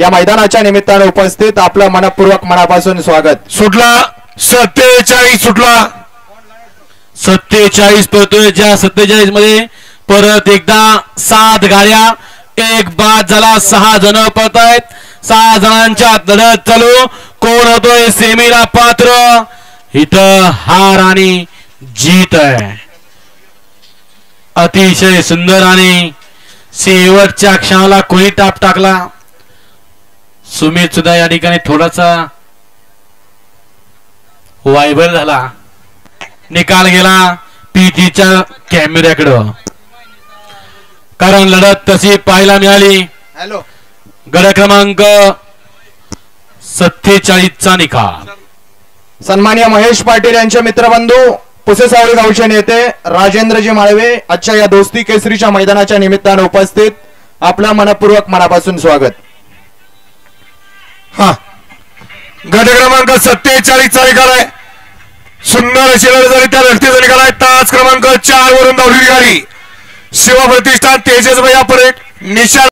या मैदानाच्या निमित्ताने उपस्थित आपलं मनपूर्वक मनापासून स्वागत। सुटला 47 सुटला 47 पळतोय। ज्या 47 मध्ये परत एकदा 7 गाड्या एक बाद झाला। 6 जण पळतायत। 6 जणांच्या लढत चालू। कोण होतोय सेमीला पात्र? इथं हार आणि जीत आहे। अतिशय सुंदर आणि शेवटच्या क्षणाला कोणी टाप टाकला। सुमित सुद्धा या ठिकाणी थोडासा वायबल झाला। निकाल गेला पीटीच्या कॅमेऱ्याकडे, कारण लढत तशी पाहायला मिळाली। हॅलो, गड क्रमांक 47 चा निकाल। सन्माननीय महेश पाटील यांचे मित्रबंधू पुसेसावळी गावचे नेते राजेंद्रजी माळवे आजच्या या दोस्ती केसरीच्या मैदानाच्या निमित्ताने उपस्थित आपलं मनपूर्वक मनापासून स्वागत। हा गट क्रमांक 47 चा निकाल आहे। सुंदर अशी लढत झाली। त्या लढतीचा निकाल आहे तास क्रमांक 4 वरून धावलेली गाडी शिवप्रतिष्ठान तेजस भैया परेड निशा